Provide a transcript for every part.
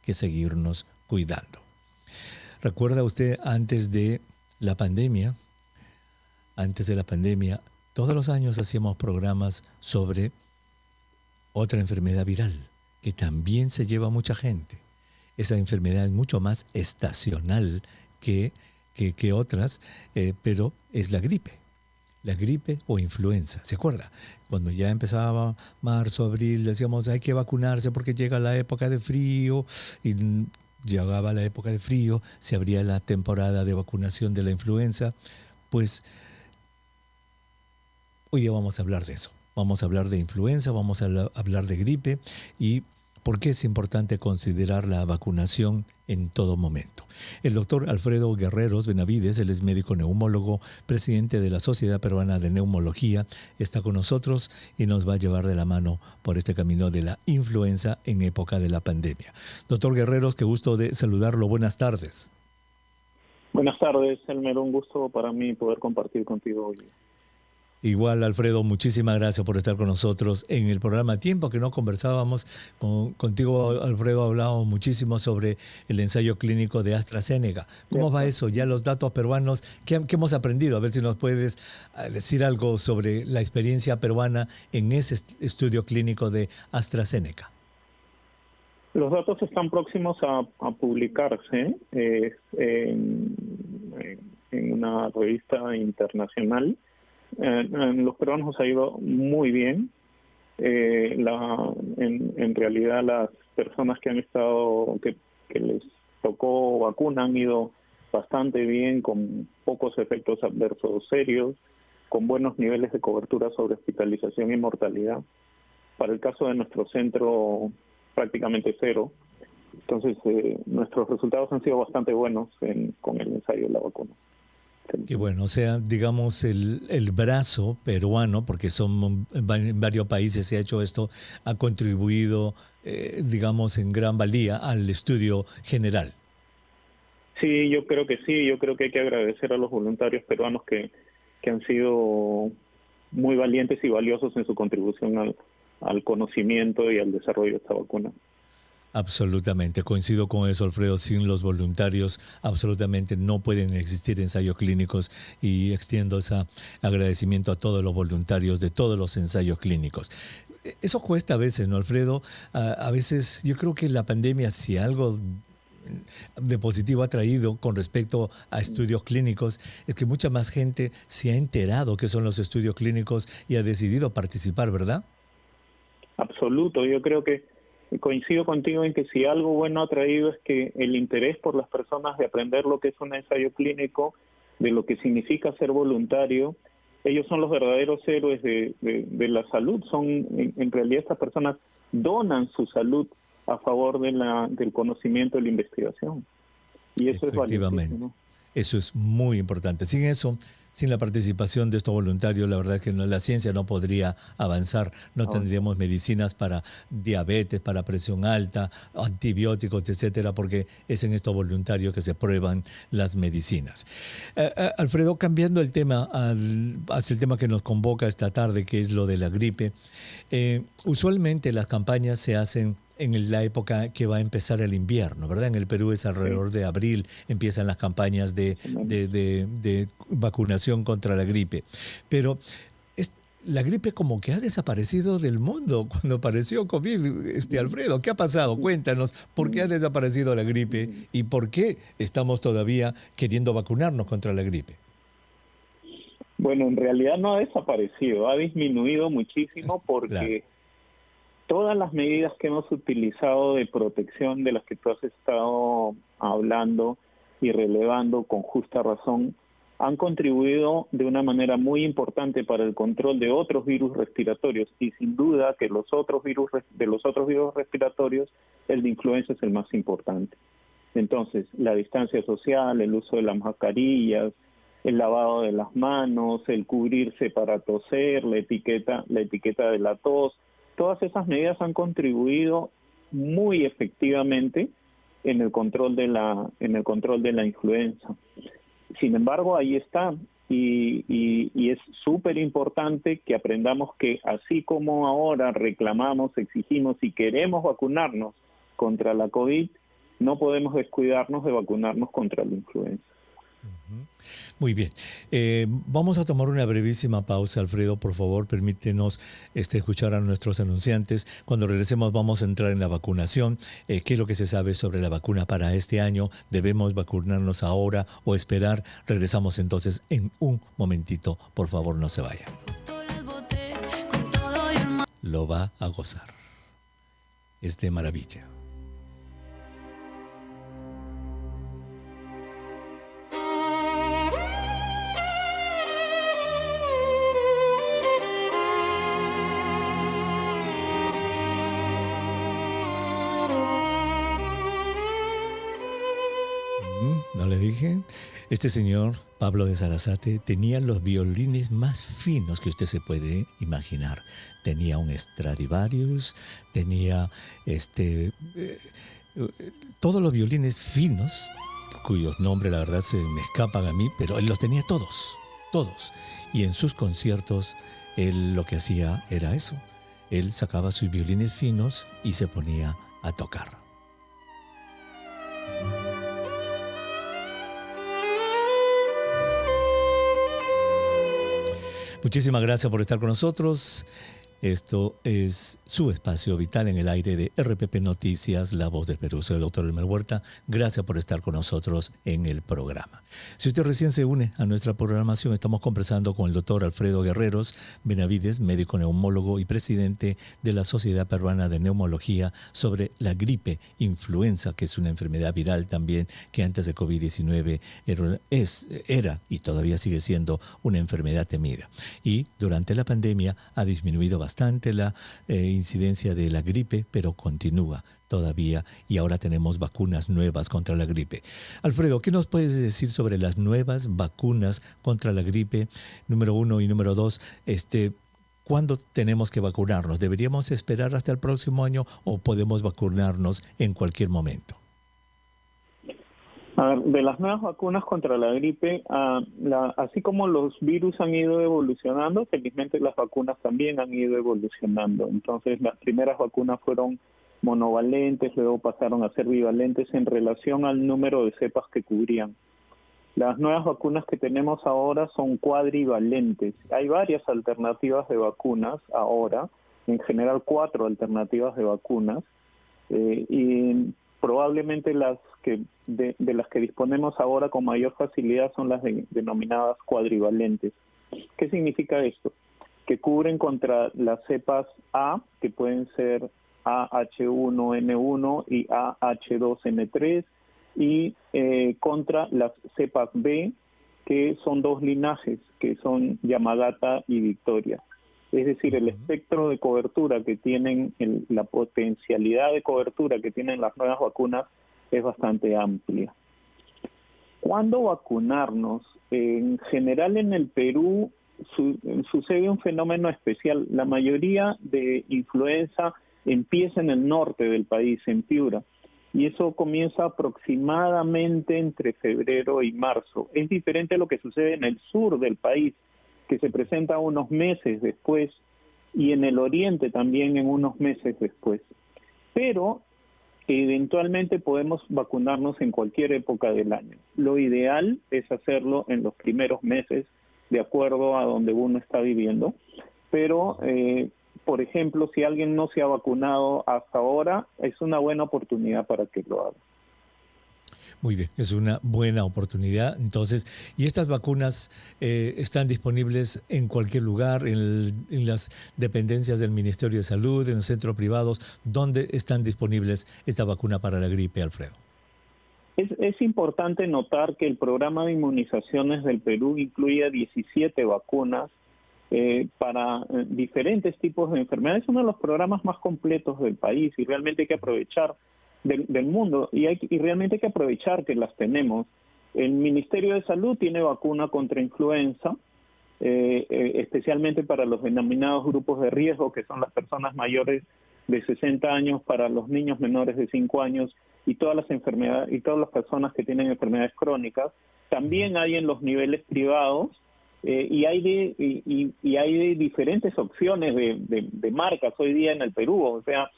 que seguirnos cuidando. ¿Recuerda usted antes de la pandemia, todos los años hacíamos programas sobre otra enfermedad viral que también se lleva a mucha gente? Esa enfermedad es mucho más estacional que otras, pero es la gripe o influenza. ¿Se acuerda? Cuando ya empezaba marzo, abril, decíamos hay que vacunarse porque llega la época de frío y llegaba la época de frío, se abría la temporada de vacunación de la influenza. Pues hoy día vamos a hablar de eso. Vamos a hablar de influenza, vamos a hablar de gripe y por qué es importante considerar la vacunación en todo momento. El doctor Alfredo Guerreros Benavides, él es médico neumólogo, presidente de la Sociedad Peruana de Neumología, está con nosotros y nos va a llevar de la mano por este camino de la influenza en época de la pandemia. Doctor Guerreros, qué gusto de saludarlo. Buenas tardes. Buenas tardes, Elmer. Un gusto para mí poder compartir contigo hoy. Igual, Alfredo, muchísimas gracias por estar con nosotros en el programa. Tiempo que no conversábamos contigo, Alfredo, hablábamos muchísimo sobre el ensayo clínico de AstraZeneca. ¿Cómo va eso? Ya los datos peruanos, ¿qué hemos aprendido? A ver si nos puedes decir algo sobre la experiencia peruana en ese estudio clínico de AstraZeneca. Los datos están próximos a publicarse en una revista internacional. Los peruanos nos ha ido muy bien. En realidad las personas que han estado, que les tocó vacuna han ido bastante bien, con pocos efectos adversos serios, con buenos niveles de cobertura sobre hospitalización y mortalidad. Para el caso de nuestro centro, prácticamente cero. Entonces, nuestros resultados han sido bastante buenos con el ensayo de la vacuna. Qué bueno, o sea, digamos, el brazo peruano, porque en varios países se ha hecho esto, ha contribuido, digamos, en gran valía al estudio general. Sí, yo creo que sí. Yo creo que hay que agradecer a los voluntarios peruanos que han sido muy valientes y valiosos en su contribución al conocimiento y al desarrollo de esta vacuna. Absolutamente, coincido con eso, Alfredo. Sin los voluntarios absolutamente no pueden existir ensayos clínicos y extiendo ese agradecimiento a todos los voluntarios de todos los ensayos clínicos. Eso cuesta a veces, ¿no, Alfredo? A veces yo creo que la pandemia, si algo de positivo ha traído con respecto a estudios clínicos, es que mucha más gente se ha enterado qué son los estudios clínicos y ha decidido participar, ¿verdad? Absoluto, yo creo que coincido contigo en que si algo bueno ha traído es que el interés por las personas de aprender lo que es un ensayo clínico, de lo que significa ser voluntario, ellos son los verdaderos héroes de la salud. En realidad estas personas donan su salud a favor del conocimiento y la investigación. Y eso es valiosísimo. Eso es muy importante. Sin eso, sin la participación de estos voluntarios, la verdad es que la ciencia no podría avanzar. No tendríamos medicinas para diabetes, para presión alta, antibióticos, etcétera, porque es en estos voluntarios que se prueban las medicinas. Alfredo, cambiando el tema hacia el tema que nos convoca esta tarde, que es lo de la gripe. Usualmente las campañas se hacen en la época que va a empezar el invierno, ¿verdad? En el Perú es alrededor de abril, empiezan las campañas de vacunación contra la gripe. Pero la gripe como que ha desaparecido del mundo cuando apareció COVID, Alfredo. ¿Qué ha pasado? Cuéntanos, ¿por qué ha desaparecido la gripe y por qué estamos todavía queriendo vacunarnos contra la gripe? Bueno, en realidad no ha desaparecido, ha disminuido muchísimo porque... Claro. Todas las medidas que hemos utilizado de protección de las que tú has estado hablando y relevando con justa razón han contribuido de una manera muy importante para el control de otros virus respiratorios y sin duda que de los otros virus respiratorios el de influenza es el más importante. Entonces, la distancia social, el uso de las mascarillas, el lavado de las manos, el cubrirse para toser, la etiqueta de la tos. Todas esas medidas han contribuido muy efectivamente en el control de la influenza. Sin embargo, ahí está y es súper importante que aprendamos que así como ahora reclamamos, exigimos y queremos vacunarnos contra la COVID, no podemos descuidarnos de vacunarnos contra la influenza. Muy bien. Vamos a tomar una brevísima pausa, Alfredo. Por favor, permítenos escuchar a nuestros anunciantes. Cuando regresemos vamos a entrar en la vacunación. ¿Qué es lo que se sabe sobre la vacuna para este año? ¿Debemos vacunarnos ahora o esperar? Regresamos entonces en un momentito. Por favor, no se vaya. Lo va a gozar. Es de maravilla. ¿No le dije? Este señor, Pablo de Sarasate, tenía los violines más finos que usted se puede imaginar. Tenía un Stradivarius, tenía todos los violines finos, cuyos nombres la verdad se me escapan a mí, pero él los tenía todos, todos. Y en sus conciertos, él lo que hacía era eso. Él sacaba sus violines finos y se ponía a tocar. Muchísimas gracias por estar con nosotros. Esto es su espacio vital en el aire de RPP Noticias, La Voz del Perú. Soy el doctor Elmer Huerta. Gracias por estar con nosotros en el programa. Si usted recién se une a nuestra programación, estamos conversando con el doctor Alfredo Guerreros Benavides, médico neumólogo y presidente de la Sociedad Peruana de Neumología, sobre la gripe influenza, que es una enfermedad viral también, que antes de COVID-19 era y todavía sigue siendo una enfermedad temida. Y durante la pandemia ha disminuido bastante la incidencia de la gripe, pero continúa todavía y ahora tenemos vacunas nuevas contra la gripe. Alfredo, ¿qué nos puedes decir sobre las nuevas vacunas contra la gripe? Número 1 y número 2, ¿cuándo tenemos que vacunarnos? ¿Deberíamos esperar hasta el próximo año o podemos vacunarnos en cualquier momento? A ver, de las nuevas vacunas contra la gripe, así como los virus han ido evolucionando, felizmente las vacunas también han ido evolucionando. Entonces, las primeras vacunas fueron monovalentes, luego pasaron a ser bivalentes en relación al número de cepas que cubrían. Las nuevas vacunas que tenemos ahora son cuadrivalentes. Hay varias alternativas de vacunas ahora, en general 4 alternativas de vacunas, y probablemente las que de las que disponemos ahora con mayor facilidad son las denominadas cuadrivalentes. ¿Qué significa esto? Que cubren contra las cepas A, que pueden ser AH1N1 y AH2N3, y contra las cepas B, que son 2 linajes, que son Yamagata y Victoria. Es decir, el espectro de cobertura que tienen, la potencialidad de cobertura que tienen las nuevas vacunas es bastante amplia. ¿Cuándo vacunarnos? En general en el Perú sucede un fenómeno especial. La mayoría de influenza empieza en el norte del país, en Piura, y eso comienza aproximadamente entre febrero y marzo. Es diferente a lo que sucede en el sur del país, que se presenta unos meses después, y en el oriente también en unos meses después. Pero eventualmente podemos vacunarnos en cualquier época del año. Lo ideal es hacerlo en los primeros meses, de acuerdo a donde uno está viviendo, pero por ejemplo, si alguien no se ha vacunado hasta ahora, es una buena oportunidad para que lo haga. Muy bien, es una buena oportunidad. Entonces, ¿y estas vacunas están disponibles en cualquier lugar, en las dependencias del Ministerio de Salud, en los centros privados? ¿Dónde están disponibles esta vacuna para la gripe, Alfredo? Es importante notar que el programa de inmunizaciones del Perú incluye 17 vacunas para diferentes tipos de enfermedades. Es uno de los programas más completos del país y realmente hay que aprovechar del mundo y realmente hay que aprovechar que las tenemos. El Ministerio de Salud tiene vacuna contra influenza, especialmente para los denominados grupos de riesgo, que son las personas mayores de 60 años, para los niños menores de 5 años y todas las enfermedades y todas las personas que tienen enfermedades crónicas. También hay en los niveles privados y hay de diferentes opciones de marcas hoy día en el Perú. O sea,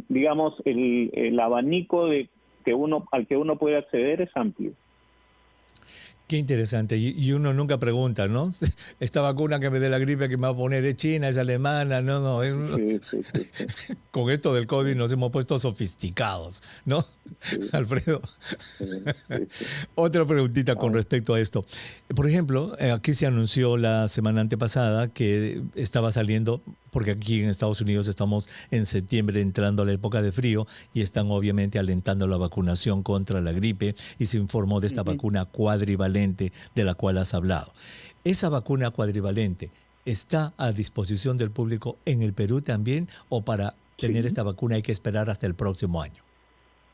digamos, el abanico de al que uno puede acceder es amplio. Qué interesante. Y uno nunca pregunta, ¿no? Esta vacuna que me dé la gripe que me va a poner es china, es alemana, no. Sí. Con esto del COVID nos hemos puesto sofisticados, ¿no? Sí. Alfredo. Sí. Otra preguntita con respecto a esto. Por ejemplo, aquí se anunció la semana antepasada que estaba saliendo, porque aquí en Estados Unidos estamos en septiembre entrando a la época de frío y están obviamente alentando la vacunación contra la gripe y se informó de esta vacuna cuadrivalente de la cual has hablado. ¿Esa vacuna cuadrivalente está a disposición del público en el Perú también o para tener esta vacuna hay que esperar hasta el próximo año?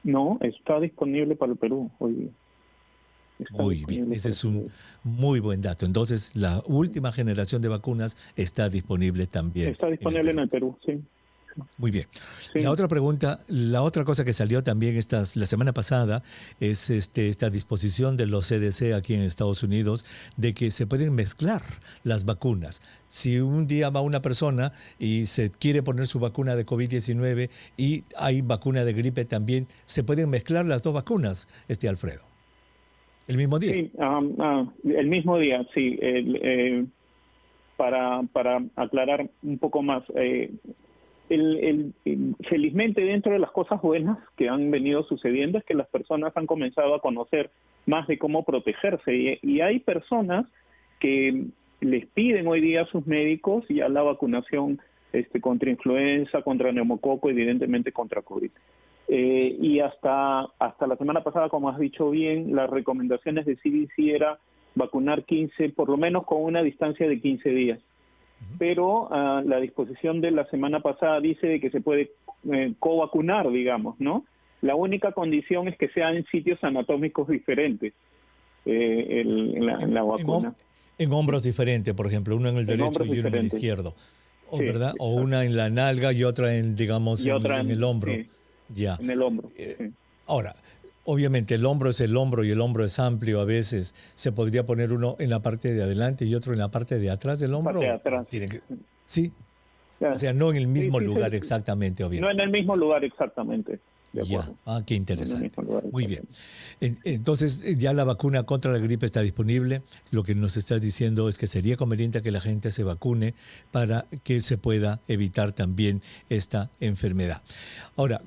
No, está disponible para el Perú hoy día. Muy bien, ese es un muy buen dato. Entonces, la última generación de vacunas está disponible también. Está disponible en el Perú, sí. Muy bien. Sí. La otra pregunta, la otra cosa que salió también la semana pasada es esta disposición de los CDC aquí en Estados Unidos de que se pueden mezclar las vacunas. Si un día va una persona y se quiere poner su vacuna de COVID-19 y hay vacuna de gripe también, ¿se pueden mezclar las dos vacunas, Alfredo? ¿El mismo día? Sí, el mismo día, sí. Para aclarar un poco más, felizmente dentro de las cosas buenas que han venido sucediendo es que las personas han comenzado a conocer más de cómo protegerse y hay personas que les piden hoy día a sus médicos ya la vacunación contra influenza, contra neumococo, evidentemente contra COVID. Y hasta la semana pasada, como has dicho bien, las recomendaciones de CDC era vacunar 15, por lo menos con una distancia de 15 días. Pero la disposición de la semana pasada dice que se puede covacunar, digamos, ¿no? La única condición es que sean en sitios anatómicos diferentes la vacuna. En hombros diferentes, por ejemplo, uno en el derecho y uno en el izquierdo, sí, ¿verdad? Exacto. O una en la nalga y otra en, digamos, en el hombro. Sí, ya. En el hombro. Ahora, obviamente el hombro es el hombro y el hombro es amplio a veces. ¿Se podría poner uno en la parte de adelante y otro en la parte de atrás del hombro? Parte de atrás. Sí. O sea, no en el mismo lugar exactamente, obviamente. No en el mismo lugar exactamente. Ya, qué interesante. Muy bien. Entonces, ya la vacuna contra la gripe está disponible. Lo que nos estás diciendo es que sería conveniente que la gente se vacune para que se pueda evitar también esta enfermedad. Ahora,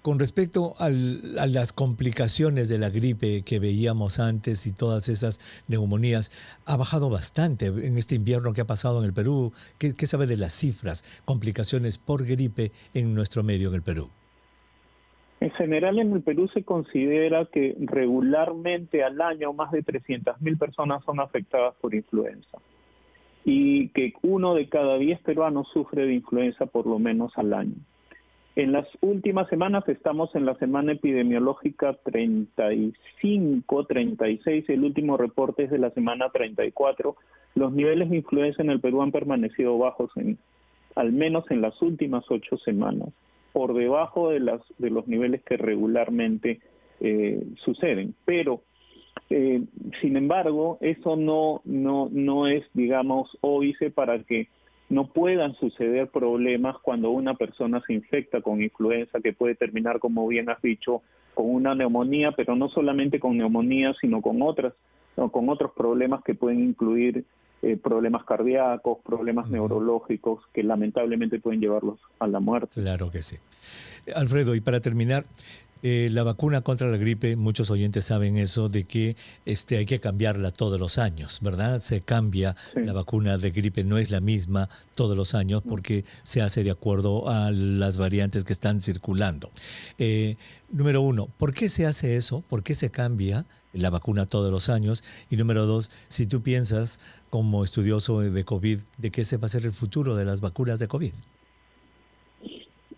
con respecto a las complicaciones de la gripe que veíamos antes y todas esas neumonías, ha bajado bastante en este invierno que ha pasado en el Perú. ¿Qué sabe de las cifras, complicaciones por gripe en nuestro medio en el Perú? En general, en el Perú se considera que regularmente al año más de 300.000 personas son afectadas por influenza y que 1 de cada 10 peruanos sufre de influenza por lo menos al año. En las últimas semanas estamos en la semana epidemiológica 35, 36, el último reporte es de la semana 34. Los niveles de influenza en el Perú han permanecido bajos al menos en las últimas 8 semanas. Por debajo de los niveles que regularmente suceden. Pero, sin embargo, eso no es, digamos, óbice para que no puedan suceder problemas cuando una persona se infecta con influenza, que puede terminar, como bien has dicho, con una neumonía, pero no solamente con neumonía, sino con otros problemas que pueden incluir problemas cardíacos, problemas neurológicos que lamentablemente pueden llevarlos a la muerte. Claro que sí. Alfredo, y para terminar, la vacuna contra la gripe, muchos oyentes saben eso, de que hay que cambiarla todos los años, ¿verdad? Se cambia, la vacuna de gripe no es la misma todos los años porque se hace de acuerdo a las variantes que están circulando. Número 1, ¿por qué se hace eso? ¿Por qué se cambia la vacuna todos los años? Y número 2, si tú piensas como estudioso de COVID, ¿de qué se va a ser el futuro de las vacunas de COVID?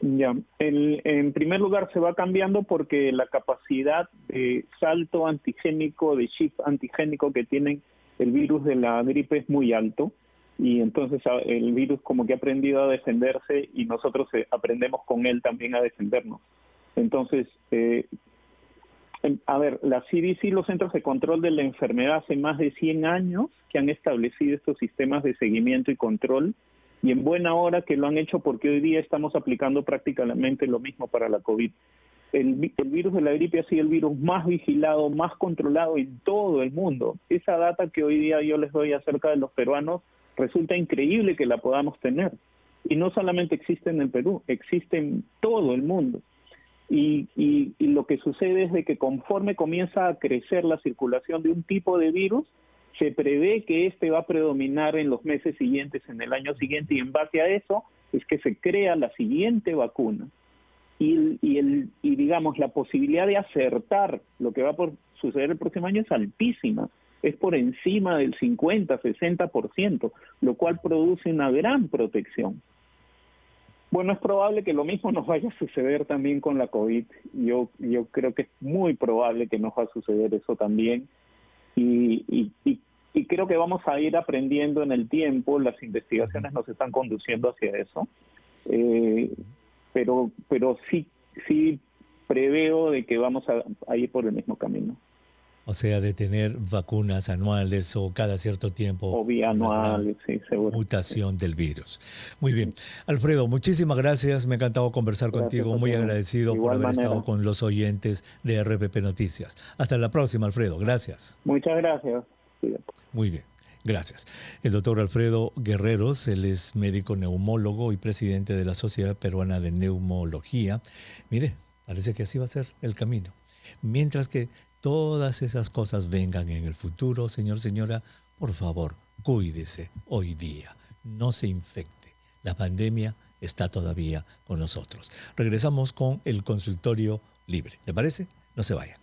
Ya, en primer lugar se va cambiando porque la capacidad de salto antigénico, de shift antigénico que tiene el virus de la gripe es muy alto y entonces el virus como que ha aprendido a defenderse y nosotros aprendemos con él también a defendernos. Entonces, la CDC, los Centros de Control de la Enfermedad, hace más de 100 años que han establecido estos sistemas de seguimiento y control, y en buena hora que lo han hecho porque hoy día estamos aplicando prácticamente lo mismo para la COVID. el virus de la gripe ha sido el virus más vigilado, más controlado en todo el mundo. Esa data que hoy día yo les doy acerca de los peruanos resulta increíble que la podamos tener. Y no solamente existe en el Perú, existe en todo el mundo. Y lo que sucede es de que conforme comienza a crecer la circulación de un tipo de virus, se prevé que este va a predominar en los meses siguientes, en el año siguiente, y en base a eso es que se crea la siguiente vacuna. Y digamos, la posibilidad de acertar lo que va a suceder el próximo año es altísima. Es por encima del 50-60%, lo cual produce una gran protección. Bueno, es probable que lo mismo nos vaya a suceder también con la COVID. Yo creo que es muy probable que nos va a suceder eso también. Y creo que vamos a ir aprendiendo en el tiempo. Las investigaciones nos están conduciendo hacia eso. Pero sí preveo de que vamos a ir por el mismo camino. O sea, de tener vacunas anuales o cada cierto tiempo. O bianuales, sí, seguro. Mutación del virus. Muy bien. Alfredo, muchísimas gracias. Me ha encantado conversar contigo. Muy agradecido por haber estado con los oyentes de RPP Noticias. Hasta la próxima, Alfredo. Gracias. Muchas gracias. Muy bien. Gracias. El doctor Alfredo Guerreros, él es médico neumólogo y presidente de la Sociedad Peruana de Neumología. Mire, parece que así va a ser el camino. Mientras que todas esas cosas vengan en el futuro, señor, señora, por favor, cuídese hoy día. No se infecte. La pandemia está todavía con nosotros. Regresamos con el consultorio libre. ¿Le parece? No se vaya.